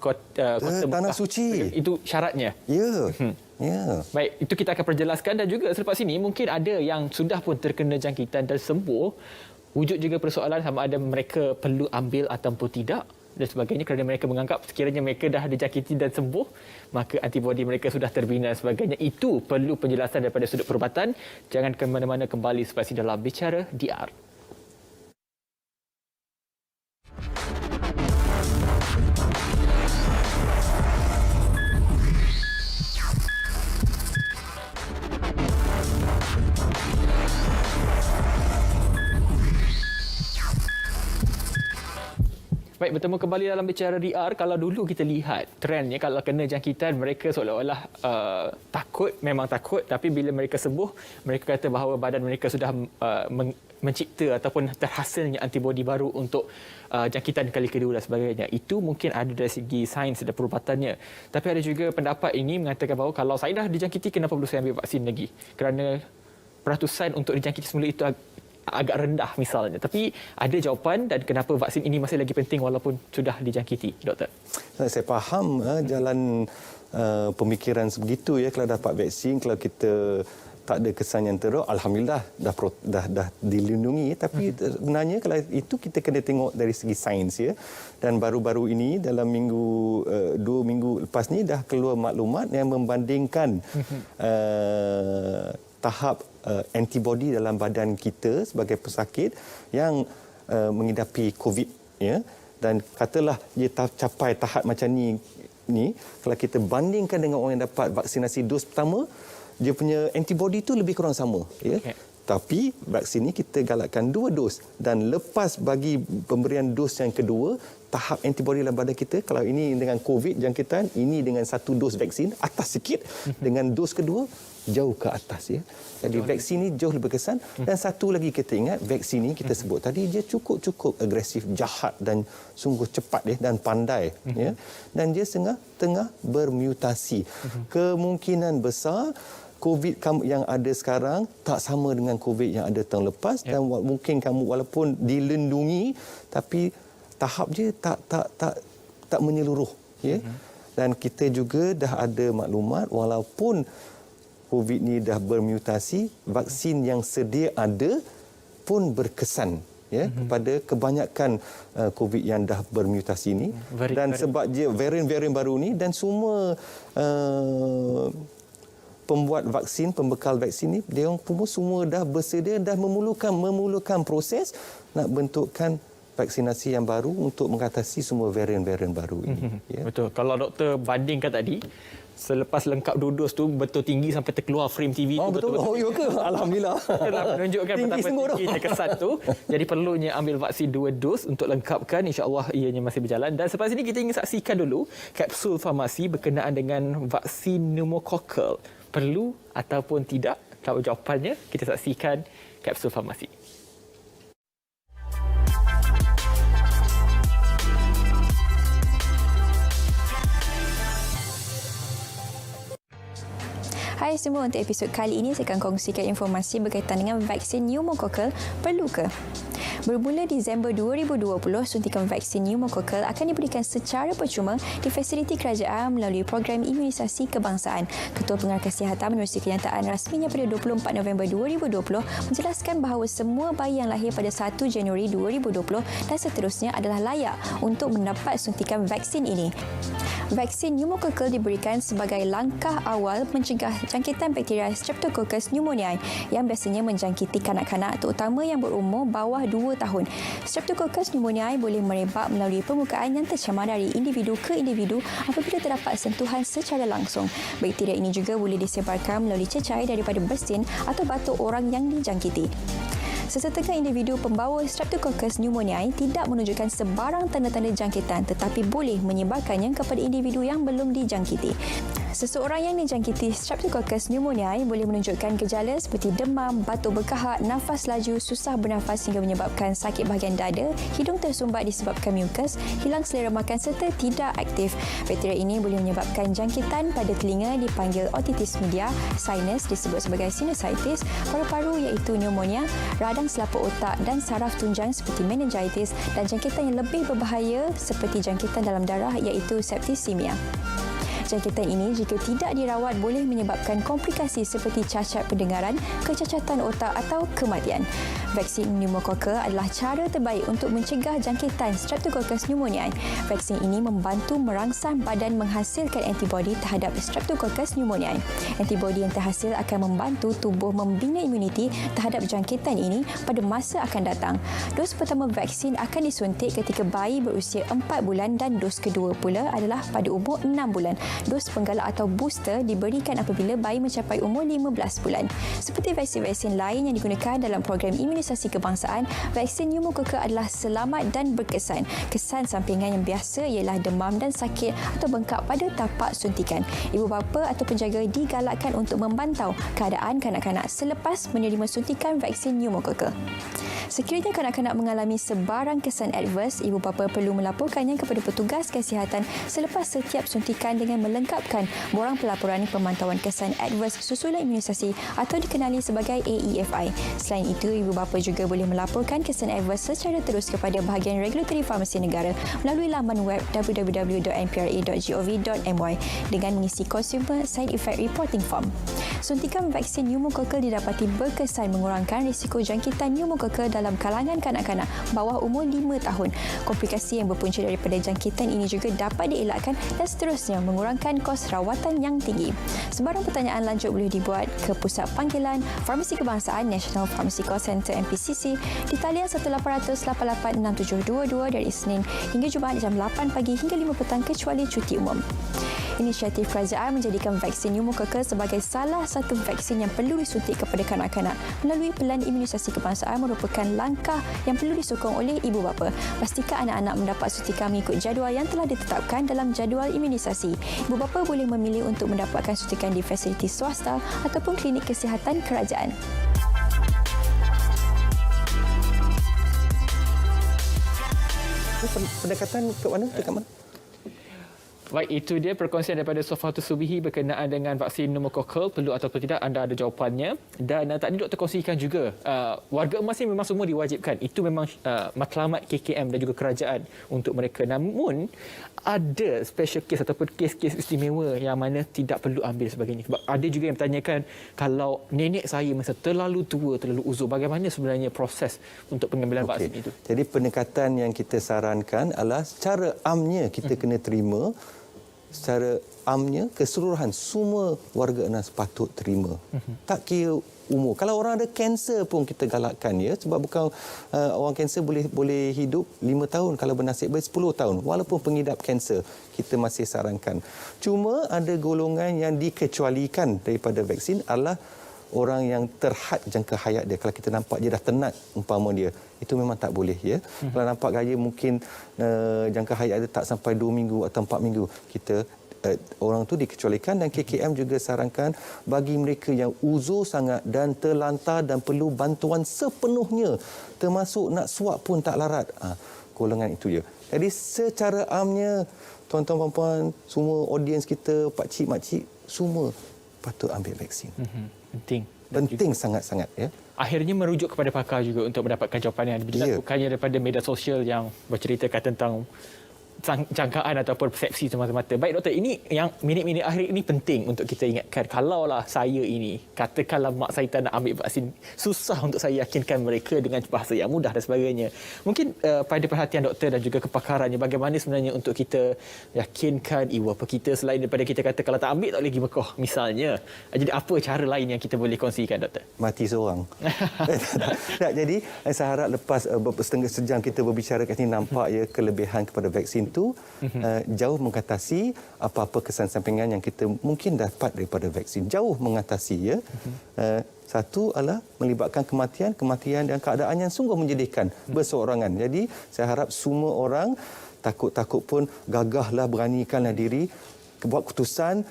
kota Tanah Suci. Itu syaratnya. Ya. Ya. Baik, itu kita akan perjelaskan dan juga selepas ini mungkin ada yang sudah pun terkena jangkitan dan sembuh. Wujud juga persoalan sama ada mereka perlu ambil ataupun tidak dan sebagainya kerana mereka menganggap sekiranya mereka dah dijangkiti dan sembuh maka antibodi mereka sudah terbina dan sebagainya. Itu perlu penjelasan daripada sudut perubatan. Jangan ke mana-mana, kembali selepas ini dalam Bicara DR. Baik, bertemu kembali dalam Bicara DR. Kalau dulu kita lihat trendnya, kalau kena jangkitan mereka seolah-olah takut, memang takut, tapi bila mereka sembuh, mereka kata bahawa badan mereka sudah mencipta ataupun terhasilnya antibodi baru untuk jangkitan kali kedua dan sebagainya. Itu mungkin ada dari segi sains dan perubatannya. Tapi ada juga pendapat ini mengatakan bahawa kalau saya dah dijangkiti, kenapa perlu saya ambil vaksin lagi? Kerana peratusan untuk dijangkiti semula itu agak rendah misalnya. Tapi ada jawapan dan kenapa vaksin ini masih lagi penting walaupun sudah dijangkiti, doktor? Saya faham jalan pemikiran sebegitu ya. Kalau dapat vaksin, kalau kita tak ada kesan yang teruk, alhamdulillah dah dilindungi. Tapi sebenarnya kalau itu kita kena tengok dari segi sains ya. Dan baru-baru ini dalam 2 minggu lepas ni dah keluar maklumat yang membandingkan tahap antibodi dalam badan kita sebagai pesakit yang mengidapi COVID ya. Dan katalah dia capai tahap macam ni kalau kita bandingkan dengan orang yang dapat vaksinasi dos pertama, dia punya antibodi itu lebih kurang sama ya. Okay. Tapi vaksin ini kita galakkan 2 dos dan lepas bagi pemberian dos yang kedua, tahap antibodi dalam badan kita, kalau ini dengan COVID jangkitan, ini dengan 1 dos vaksin atas sikit, dengan dos kedua jauh ke atas ya. Jadi vaksin ini jauh lebih berkesan. Dan satu lagi kita ingat, vaksin ini kita sebut tadi dia cukup agresif, jahat dan sungguh cepat ya, dan pandai ya. Dan dia tengah bermutasi. Kemungkinan besar COVID yang ada sekarang tak sama dengan COVID yang ada tahun lepas dan mungkin kamu walaupun dilindungi tapi tahap dia tak menyeluruh ya. Dan kita juga dah ada maklumat walaupun COVID ni dah bermutasi, vaksin yang sedia ada pun berkesan ya kepada kebanyakan COVID yang dah bermutasi ini. Dan sebab dia varian-varian baru ni dan semua pembuat vaksin, pembekal vaksin ni, dia orang semua dah bersedia, dah memulakan proses nak bentukkan vaksinasi yang baru untuk mengatasi semua varian-varian baru ini. Ya. Betul. Kalau doktor bandingkan tadi, selepas lengkap 2 dos tu betul tinggi sampai terkeluar frame TV tu. Betul. Oh, ya ke? Alhamdulillah. Menunjukkan betapa tinggi kesan tu. Jadi perlunya ambil vaksin 2 dos untuk lengkapkan. InsyaAllah ianya masih berjalan. Dan selepas ini kita ingin saksikan dulu kapsul farmasi berkenaan dengan vaksin pneumokokal. Perlu ataupun tidak? Tahu jawapannya? Kita saksikan kapsul farmasi. Hai semua, untuk episod kali ini saya akan kongsikan informasi berkaitan dengan vaksin pneumokokal. Perlu ke? Bermula Disember 2020, suntikan vaksin pneumokokal akan diberikan secara percuma di fasiliti kerajaan melalui program imunisasi kebangsaan. Ketua Pengarah Kesihatan menerusi kenyataan rasminya pada 24 November 2020 menjelaskan bahawa semua bayi yang lahir pada 1 Januari 2020 dan seterusnya adalah layak untuk mendapat suntikan vaksin ini. Vaksin pneumococcal diberikan sebagai langkah awal mencegah jangkitan bakteria Streptococcus pneumoniae yang biasanya menjangkiti kanak-kanak terutama yang berumur bawah 2 tahun. Streptococcus pneumoniae boleh merebak melalui permukaan yang tercemar dari individu ke individu apabila terdapat sentuhan secara langsung. Bakteria ini juga boleh disebarkan melalui cecair daripada bersin atau batuk orang yang dijangkiti. Sesetengah individu pembawa Streptococcus pneumoniae tidak menunjukkan sebarang tanda-tanda jangkitan tetapi boleh menyebarkannya kepada individu yang belum dijangkiti. Seseorang yang dijangkiti Streptococcus pneumoniae boleh menunjukkan gejala seperti demam, batuk berkahak, nafas laju, susah bernafas hingga menyebabkan sakit bahagian dada, hidung tersumbat disebabkan mukus, hilang selera makan serta tidak aktif. Bakteria ini boleh menyebabkan jangkitan pada telinga dipanggil otitis media, sinus disebut sebagai sinusitis, paru-paru iaitu pneumonia, radang selaput otak dan saraf tunjang seperti meningitis dan jangkitan yang lebih berbahaya seperti jangkitan dalam darah iaitu septisemia. Jangkitan ini jika tidak dirawat boleh menyebabkan komplikasi seperti cacat pendengaran, kecacatan otak atau kematian. Vaksin pneumococcal adalah cara terbaik untuk mencegah jangkitan Streptococcus pneumoniae. Vaksin ini membantu merangsang badan menghasilkan antibodi terhadap Streptococcus pneumoniae. Antibodi yang terhasil akan membantu tubuh membina imuniti terhadap jangkitan ini pada masa akan datang. Dos pertama vaksin akan disuntik ketika bayi berusia 4 bulan dan dos kedua pula adalah pada umur 6 bulan. Dos penggalak atau booster diberikan apabila bayi mencapai umur 15 bulan. Seperti vaksin-vaksin lain yang digunakan dalam program imunisasi kebangsaan, vaksin pneumococcal adalah selamat dan berkesan. Kesan sampingan yang biasa ialah demam dan sakit atau bengkak pada tapak suntikan. Ibu bapa atau penjaga digalakkan untuk memantau keadaan kanak-kanak selepas menerima suntikan vaksin pneumococcal. Sekiranya kanak-kanak mengalami sebarang kesan adverse, ibu bapa perlu melaporkannya kepada petugas kesihatan selepas setiap suntikan dengan melengkapkan borang pelaporan pemantauan kesan adverse susulan imunisasi atau dikenali sebagai AEFI. Selain itu, ibu bapa juga boleh melaporkan kesan adverse secara terus kepada bahagian regulatory farmasi negara melalui laman web www.npra.gov.my dengan mengisi Consumer Side Effect Reporting Form. Suntikan vaksin pneumococcal didapati berkesan mengurangkan risiko jangkitan pneumococcal dalam kalangan kanak-kanak bawah umur 5 tahun. Komplikasi yang berpunca daripada jangkitan ini juga dapat dielakkan dan seterusnya mengurangkan kos rawatan yang tinggi. Sebarang pertanyaan lanjut boleh dibuat ke Pusat Panggilan Farmasi Kebangsaan National Pharmacy Call Center NPCC di talian 1-800-88-6722 dari Isnin hingga Jumaat jam 8 pagi hingga 5 petang kecuali cuti umum. Inisiatif kerajaan menjadikan vaksin pneumococcal sebagai salah satu vaksin yang perlu disuntik kepada kanak-kanak melalui pelan imunisasi kebangsaan merupakan langkah yang perlu disokong oleh ibu bapa. Pastikan anak-anak mendapat suntikan mengikut jadual yang telah ditetapkan dalam jadual imunisasi. Ibu bapa boleh memilih untuk mendapatkan suntikan di fasiliti swasta ataupun klinik kesihatan kerajaan. Pendekatan ke mana? Dekat mana? Baik, itu dia perkongsian daripada Sofahatul Subihi berkenaan dengan vaksin pneumococcal, perlu ataupun tidak, anda ada jawapannya. Dan tadi doktor kongsikan juga, warga emas ini memang semua diwajibkan. Itu memang matlamat KKM dan juga kerajaan untuk mereka. Namun, ada special case ataupun kes-kes istimewa yang mana tidak perlu ambil sebagainya. Sebab ada juga yang bertanyakan, kalau nenek saya masa terlalu tua, terlalu uzur, bagaimana sebenarnya proses untuk pengambilan vaksin itu? Jadi pendekatan yang kita sarankan adalah secara amnya kita kena terima, secara amnya keseluruhan semua warga emas patut terima. Tak kira umur. Kalau orang ada kanser pun kita galakkan ya, sebab bukan orang kanser boleh hidup 5 tahun, kalau bernasib baik 10 tahun walaupun pengidap kanser, kita masih sarankan. Cuma ada golongan yang dikecualikan daripada vaksin adalah orang yang terhad jangka hayat dia. Kalau kita nampak dia dah tenat umpama dia, itu memang tak boleh ya. Kalau nampak gaya mungkin jangka hayat dia tak sampai 2 minggu atau 4 minggu, kita orang tu dikecualikan. Dan KKM juga sarankan bagi mereka yang uzur sangat dan terlantar dan perlu bantuan sepenuhnya, termasuk nak suap pun tak larat, golongan itu ya. Jadi secara amnya, tuan-tuan puan-puan, semua audiens kita, pakcik makcik, semua patut ambil vaksin. Penting sangat-sangat ya. Akhirnya merujuk kepada pakar juga untuk mendapatkan jawapan yang lebih jelas, bukannya daripada media sosial yang berceritakan tentang jangkaan ataupun persepsi semata-mata. Baik doktor, ini yang minit-minit akhir ini penting untuk kita ingatkan. Kalaulah saya ini, katakanlah mak saya tak nak ambil vaksin, susah untuk saya yakinkan mereka dengan bahasa yang mudah dan sebagainya. Mungkin pada perhatian doktor dan juga kepakarannya, bagaimana sebenarnya untuk kita yakinkan ibu bapa kita selain daripada kita kata kalau tak ambil tak boleh pergi Mekah misalnya. Jadi apa cara lain yang kita boleh kongsikan doktor? Mati seorang. Tak, jadi saya harap lepas setengah sejam kita berbicara kat sini nampak ya kelebihan kepada vaksin itu jauh mengatasi apa-apa kesan sampingan yang kita mungkin dapat daripada vaksin. Jauh mengatasi ya. Satu adalah melibatkan kematian dan keadaan yang sungguh menyedihkan berseorangan. Jadi saya harap semua orang takut-takut pun gagahlah, beranikanlah diri, buat keputusan.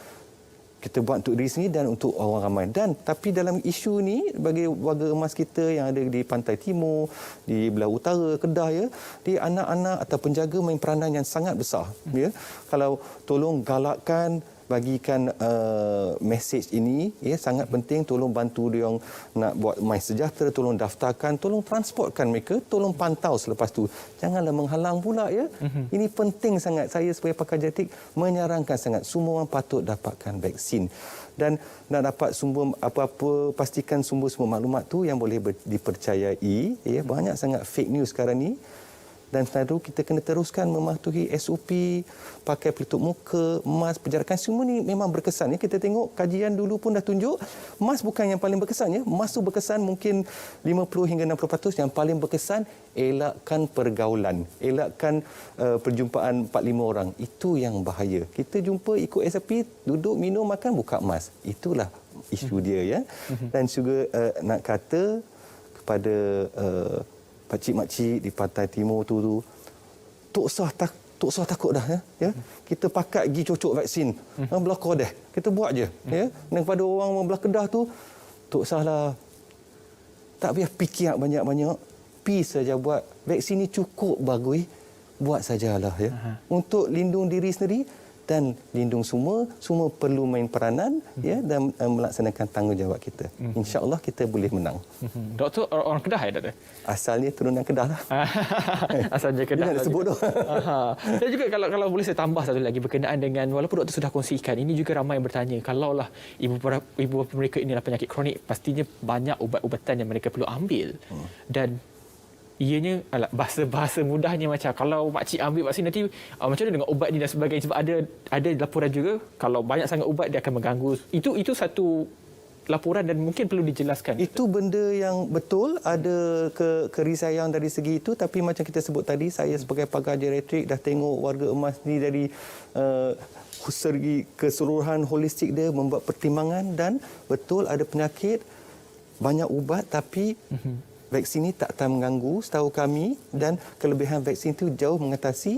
Kita buat untuk diri sendiri dan untuk orang ramai. Dan tapi dalam isu ni bagi warga emas kita yang ada di pantai timur, di belah utara Kedah ya, di anak-anak atau penjaga main peranan yang sangat besar ya. Kalau tolong galakkan, bagikan mesej ini ya, sangat penting. Tolong bantu dia yang nak buat MySejahtera, tolong daftarkan, tolong transportkan mereka, tolong pantau selepas tu. Janganlah menghalang pula ya. Ini penting sangat. Saya sebagai pakar genetik menyarankan sangat semua orang patut dapatkan vaksin. Dan nak dapat sumber apa-apa, pastikan sumber-sumber maklumat tu yang boleh dipercayai ya. Banyak sangat fake news sekarang ni. Dan selalu kita kena teruskan mematuhi SOP, pakai pelitup muka, mask, penjarakan, semua ni memang berkesan. Ya. Kita tengok kajian dulu pun dah tunjuk, mask bukan yang paling berkesan. Ya. Mask tu berkesan mungkin 50 hingga 60%. Yang paling berkesan, elakkan pergaulan, elakkan perjumpaan 4-5 orang. Itu yang bahaya. Kita jumpa ikut SOP, duduk, minum, makan, buka mask. Itulah isu dia. Ya. Dan juga nak kata kepada pakcik-makcik di pantai timur tu tak usah takut dah ya. Kita pakat pergi cocok vaksin. Belakang dah. Kita buat je ya. Dan kepada orang belah Kedah tu tak usahlah, tak payah fikir banyak-banyak. Pi saja buat. Vaksin ni cukup bagus. Buat sajalah ya. Untuk lindung diri sendiri dan lindung semua perlu main peranan ya, dan melaksanakan tanggungjawab kita. InsyaAllah kita boleh menang. Doktor orang Kedah ya doktor? Asalnya turunan Kedah lah. Asalnya Kedah. Jangan sebut dah. Dan juga kalau boleh saya tambah satu lagi berkenaan dengan, walaupun doktor sudah kongsikan, ini juga ramai yang bertanya, kalaulah ibu bapa mereka ini adalah penyakit kronik, pastinya banyak ubat-ubatan yang mereka perlu ambil. Dan ianya bahasa mudahnya macam kalau makcik ambil vaksin nanti macam mana dengan ubat ni dan sebagainya, sebab ada laporan juga kalau banyak sangat ubat dia akan mengganggu. Itu satu laporan dan mungkin perlu dijelaskan. Itu benda yang betul, ada kerisauan dari segi itu, tapi macam kita sebut tadi, saya sebagai pakar geriatrik dah tengok warga emas ni dari segi keseluruhan holistik dia, membuat pertimbangan, dan betul ada penyakit, banyak ubat, tapi vaksin ini tak mengganggu setahu kami, dan kelebihan vaksin itu jauh mengatasi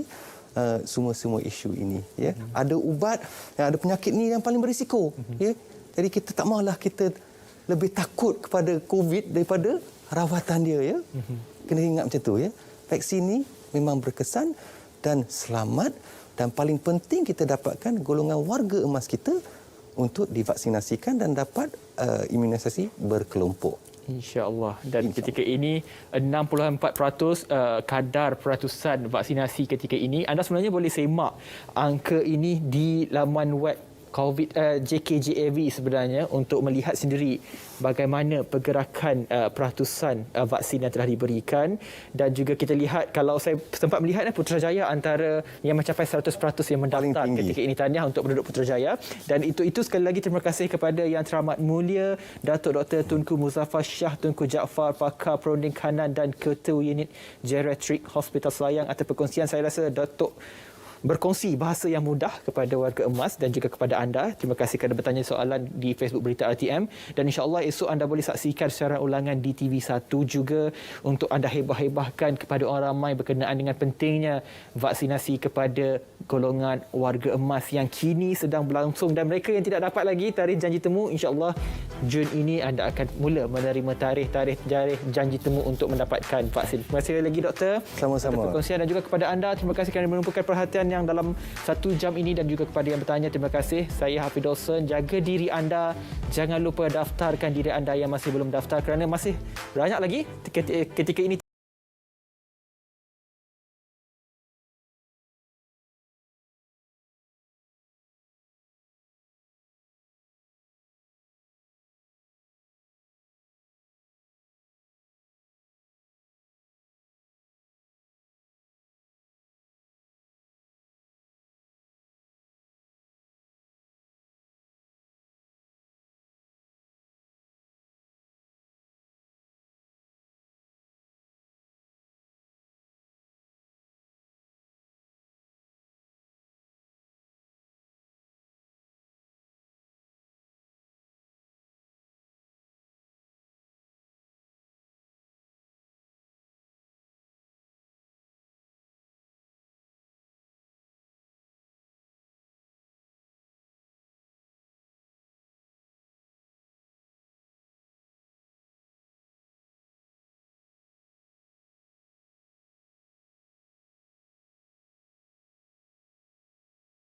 semua isu ini. Ya. Ada ubat, ada penyakit ni yang paling berisiko. Ya. Jadi kita tak mahulah kita lebih takut kepada COVID daripada rawatan dia. Ya. Kena ingat macam tu. Ya. Vaksin ini memang berkesan dan selamat, dan paling penting kita dapatkan golongan warga emas kita untuk divaksinasikan dan dapat imunisasi berkelompok. InsyaAllah. Dan ketika ini 64% kadar peratusan vaksinasi ketika ini. Anda sebenarnya boleh semak angka ini di laman web JKJAV sebenarnya untuk melihat sendiri bagaimana pergerakan peratusan vaksin yang telah diberikan. Dan juga kita lihat, kalau saya sempat melihat Putrajaya antara yang mencapai 100% yang mendaftar ketika ini, tahniah untuk penduduk Putrajaya. Dan itu sekali lagi terima kasih kepada Yang Teramat Mulia Datuk Dr. Tunku Muzaffar Shah Tunku Jaafar, pakar perunding kanan dan ketua unit geriatrik Hospital Selayang, atas perkongsian. Saya rasa Datuk berkongsi bahasa yang mudah kepada warga emas dan juga kepada anda. Terima kasih kerana bertanya soalan di Facebook Berita RTM, dan insya-Allah esok anda boleh saksikan secara ulangan di TV1 juga untuk anda hebah-hebahkan kepada orang ramai berkenaan dengan pentingnya vaksinasi kepada golongan warga emas yang kini sedang berlangsung, dan mereka yang tidak dapat lagi tarikh janji temu, insya-Allah Jun ini anda akan mula menerima tarikh janji temu untuk mendapatkan vaksin. Terima kasih lagi doktor. Sama-sama. Perkongsian, dan juga kepada anda terima kasih kerana menumpukan perhatian yang dalam 1 jam ini, dan juga kepada yang bertanya terima kasih. Saya Hafiz Dawson. Jaga diri anda, jangan lupa daftarkan diri anda yang masih belum daftar kerana masih banyak lagi ketika ini